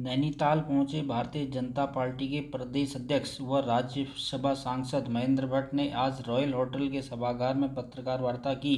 नैनीताल पहुंचे भारतीय जनता पार्टी के प्रदेश अध्यक्ष व राज्यसभा सांसद महेंद्र भट्ट ने आज रॉयल होटल के सभागार में पत्रकार वार्ता की।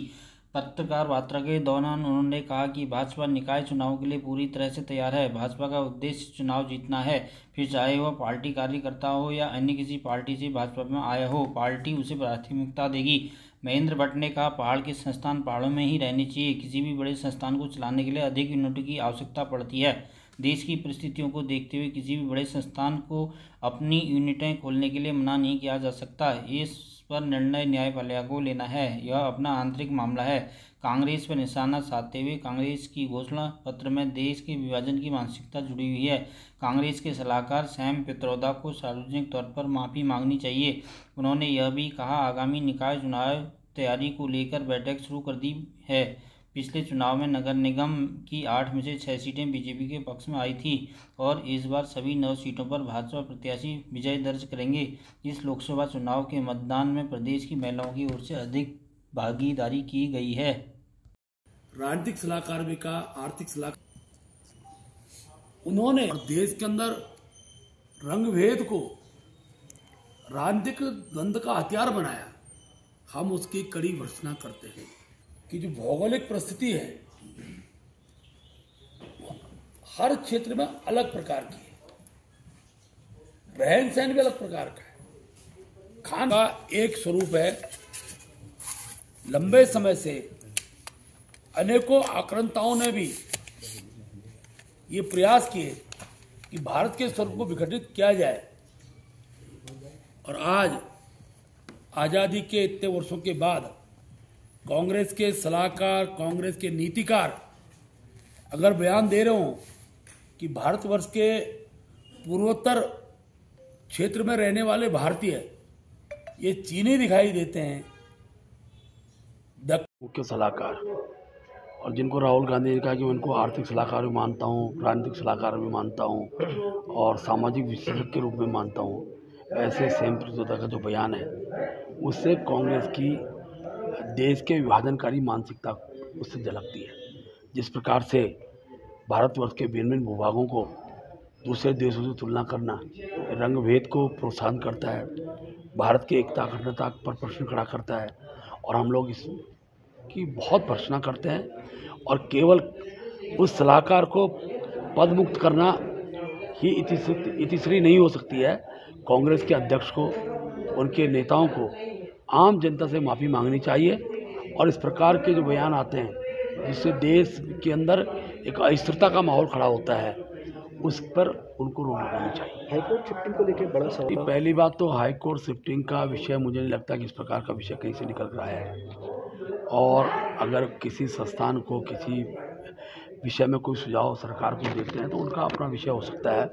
पत्रकार वार्ता के दौरान उन्होंने कहा कि भाजपा निकाय चुनाव के लिए पूरी तरह से तैयार है। भाजपा का उद्देश्य चुनाव जीतना है, फिर चाहे वह पार्टी कार्यकर्ता हो या अन्य किसी पार्टी से भाजपा में आया हो, पार्टी उसे प्राथमिकता देगी। महेंद्र भट्ट ने कहा, पहाड़ के संस्थान पहाड़ों में ही रहने चाहिए। किसी भी बड़े संस्थान को चलाने के लिए अधिक यूनिट की आवश्यकता पड़ती है। देश की परिस्थितियों को देखते हुए किसी भी बड़े संस्थान को अपनी यूनिटें खोलने के लिए मना नहीं किया जा सकता। इस पर निर्णय न्यायपालिका को लेना है, यह अपना आंतरिक मामला है। कांग्रेस पर निशाना साधते हुए कांग्रेस की घोषणा पत्र में देश के विभाजन की मानसिकता जुड़ी हुई है। कांग्रेस के सलाहकार सैम पित्रोदा को सार्वजनिक तौर पर माफ़ी मांगनी चाहिए। उन्होंने यह भी कहा, आगामी निकाय चुनाव तैयारी को लेकर बैठक शुरू कर दी है। पिछले चुनाव में नगर निगम की 8 में से 6 सीटें बीजेपी के पक्ष में आई थी और इस बार सभी 9 सीटों पर भाजपा प्रत्याशी विजय दर्ज करेंगे। इस लोकसभा चुनाव के मतदान में प्रदेश की महिलाओं की ओर से अधिक भागीदारी की गई है। राजनीतिक सलाहकार भी कहा, आर्थिक सलाहकार, उन्होंने देश के अंदर रंगभेद को राजनीतिक द्वंद्व का हथियार बनाया। हम उसकी कड़ी भर्त्सना करते हैं कि जो भौगोलिक परिस्थिति है हर क्षेत्र में अलग प्रकार की है, रहन सहन भी अलग प्रकार का है, खाना का एक स्वरूप है। लंबे समय से अनेकों आक्रांताओं ने भी ये प्रयास किए कि भारत के स्वरूप को विघटित किया जाए, और आज आजादी के इतने वर्षों के बाद कांग्रेस के सलाहकार, कांग्रेस के नीतिकार अगर बयान दे रहे हो कि भारतवर्ष के पूर्वोत्तर क्षेत्र में रहने वाले भारतीय ये चीनी दिखाई देते हैं। मुख्य सलाहकार, और जिनको राहुल गांधी ने कहा कि मैं उनको आर्थिक सलाहकार भी मानता हूँ, राजनीतिक सलाहकार भी मानता हूँ और सामाजिक विश्लेषक के रूप में मानता हूँ, ऐसे सैम पित्रोदा का जो बयान है उससे कांग्रेस की देश के विभाजनकारी मानसिकता उससे झलकती है। जिस प्रकार से भारतवर्ष के भिन्न भिन्न भूभागों को दूसरे देशों से तुलना करना रंगभेद को प्रोत्साहन करता है, भारत की एकता अखंडता पर प्रश्न खड़ा करता है, और हम लोग इसकी बहुत भर्त्सना करते हैं। और केवल उस सलाहकार को पद मुक्त करना ही इतिश्री नहीं हो सकती है। कांग्रेस के अध्यक्ष को, उनके नेताओं को आम जनता से माफ़ी मांगनी चाहिए, और इस प्रकार के जो बयान आते हैं जिससे देश के अंदर एक अस्थिरता का माहौल खड़ा होता है, उस पर उनको रोक लगानी चाहिए। हाईकोर्ट शिफ्टिंग को लेकर बड़ा सवाल। पहली बात तो हाईकोर्ट शिफ्टिंग का विषय मुझे नहीं लगता कि इस प्रकार का विषय कहीं से निकल रहा है, और अगर किसी संस्थान को किसी विषय में कोई सुझाव सरकार को देते हैं तो उनका अपना विषय हो सकता है।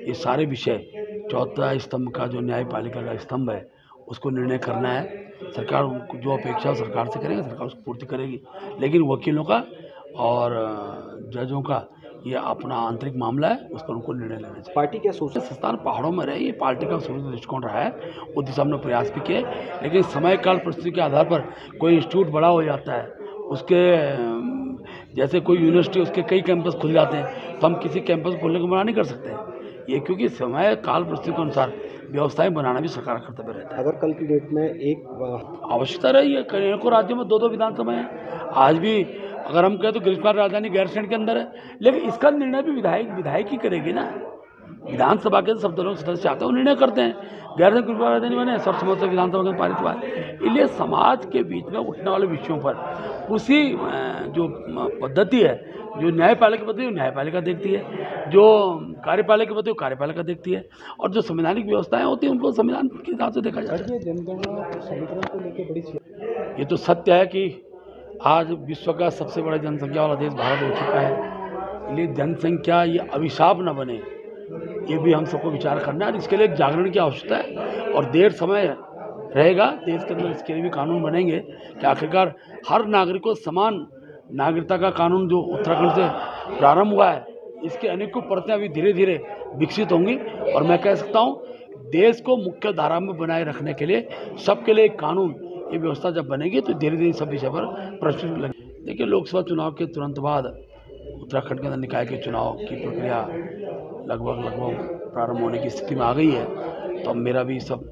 ये सारे विषय चौथा स्तंभ का जो न्यायपालिका का स्तंभ है उसको निर्णय करना है। सरकार उनको जो अपेक्षा सरकार से करेगी सरकार उसको पूर्ति करेगी, लेकिन वकीलों का और जजों का ये अपना आंतरिक मामला है, उस पर उनको निर्णय लेना चाहिए। पार्टी क्या सोच, संस्थान पहाड़ों में रहे, ये पार्टी का शुरू से दृष्टिकोण रहा है, उस दिशा में प्रयास भी किए, लेकिन समय काल परिस्थिति के आधार पर कोई इंस्टीट्यूट बड़ा हो जाता है, उसके जैसे कोई यूनिवर्सिटी उसके कई कैंपस खुल जाते हैं, तो हम किसी कैंपस खोलने को मना नहीं कर सकते ये, क्योंकि समय काल परिस्थिति के अनुसार व्यवस्थाएं बनाना भी सरकार का कर्तव्य रहता है। अगर कल की डेट में एक आवश्यकता रही है, कई राज्यों में 2-2 विधानसभा हैं। आज भी अगर हम कहें तो ग्रीष्मकाल राजधानी गैरसैंण के अंदर है, लेकिन इसका निर्णय भी विधायक ही करेगी ना। विधानसभा के सब दलों के सदस्य आते हैं, वो निर्णय करते हैं। गैरसैंण ग्रीष्मकाल राजधानी बने, सर्वसम्मति से विधानसभा में पारित हुआ है। इसलिए समाज के बीच में उठने वाले विषयों पर उसी जो पद्धति है, जो न्यायपालिका पद्धति है न्यायपालिका देखती है, जो कार्यपालिका पद्धति है कार्यपालिका देखती है, और जो संवैधानिक व्यवस्थाएं होती हैं उनको संविधान के हिसाब से देखा जाता है। जनगणना समीकरण को लेकर बड़ी ये तो सत्य है कि आज विश्व का सबसे बड़ा जनसंख्या वाला देश भारत हो चुका है, इसलिए जनसंख्या ये अभिशाप न बने, ये भी हम सबको विचार करना है। इसके लिए जागरण की आवश्यकता है, और देर समय रहेगा देश के अंदर इसके लिए भी कानून बनेंगे कि आखिरकार हर नागरिक को समान नागरिकता का कानून जो उत्तराखंड से प्रारंभ हुआ है, इसके अनेकों परतें अभी धीरे धीरे विकसित होंगी, और मैं कह सकता हूँ देश को मुख्य धारा में बनाए रखने के लिए सबके लिए एक कानून, ये व्यवस्था जब बनेगी तो धीरे धीरे सब विषय पर प्रश्न लगे। देखिए, लोकसभा चुनाव के तुरंत बाद उत्तराखंड के अंदर निकाय के चुनाव की प्रक्रिया लगभग प्रारंभ होने की स्थिति में आ गई है। तो अब मेरा भी सब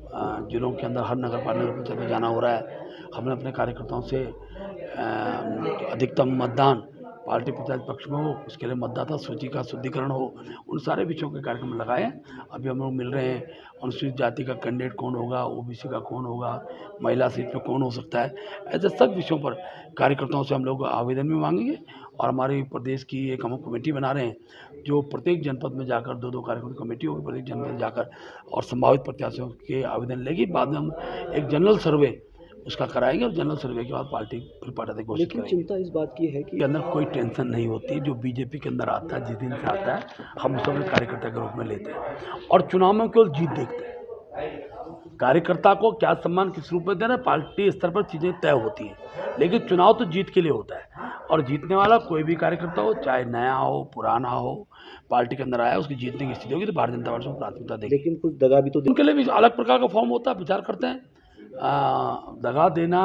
जिलों के अंदर हर नगर पालिका परिषद में जाना हो रहा है। हमने अपने कार्यकर्ताओं से अधिकतम मतदान पार्टी प्रत्याशी पक्ष में हो, उसके लिए मतदाता सूची का शुद्धिकरण हो, उन सारे विषयों के कार्यक्रम लगाए हैं। अभी हम लोग मिल रहे हैं, अनुसूचित जाति का कैंडिडेट कौन होगा, ओबीसी का कौन होगा, महिला सीट पे कौन हो सकता है, ऐसे सब विषयों पर कार्यकर्ताओं से हम लोग आवेदन भी मांगेंगे। और हमारे प्रदेश की एक हम कमेटी बना रहे हैं, जो प्रत्येक जनपद में जाकर 2-2 कार्यक्रम की कमेटी होगी, प्रत्येक जनपद में जाकर और संभावित प्रत्याशियों के आवेदन लेगी। बाद में हम एक जनरल सर्वे उसका कराएंगे और जनरल सर्वे के बाद पार्टी फिर पार्टी घोषित करेंगे। लेकिन चिंता इस बात की है कि अंदर कोई टेंशन नहीं होती। जो बीजेपी के अंदर आता है, जिस दिन से आता है, हम उसे अपने कार्यकर्ता के रूप में लेते हैं और चुनाव में केवल जीत देखते हैं। कार्यकर्ता को क्या सम्मान किस रूप में देना, पार्टी स्तर पर चीज़ें तय होती हैं, लेकिन चुनाव तो जीत के लिए होता है। और जीतने वाला कोई भी कार्यकर्ता हो, चाहे नया हो पुराना हो, पार्टी के अंदर आया, उसकी जीतने की स्थिति होगी तो भारतीय जनता पार्टी को प्राथमिकता देगी। लेकिन कुछ दगा भी तो उनके लिए भी अलग प्रकार का फॉर्म होता है, विचार करते हैं। दगा देना,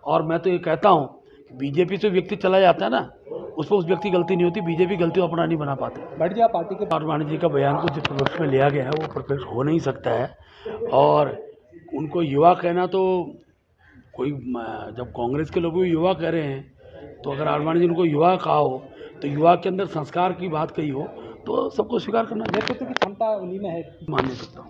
और मैं तो ये कहता हूँ बीजेपी से व्यक्ति चला जाता है ना, उस पर उस व्यक्ति की गलती नहीं होती, बीजेपी गलती अपना नहीं बना पाते। बढ़िया पार्टी के आडवाणी जी का बयान को जिस परिप्रेक्ष्य में लिया गया है वो परिप्रेक्ष्य हो नहीं सकता है। और उनको युवा कहना तो कोई, जब कांग्रेस के लोग भी युवा कह रहे हैं, तो अगर आडवाणी जी उनको युवा कहा हो तो युवा के अंदर संस्कार की बात कही हो तो सबको स्वीकार करना चाहिए। नेतृत्व की क्षमता उन्हीं में है, मान नहीं सकता।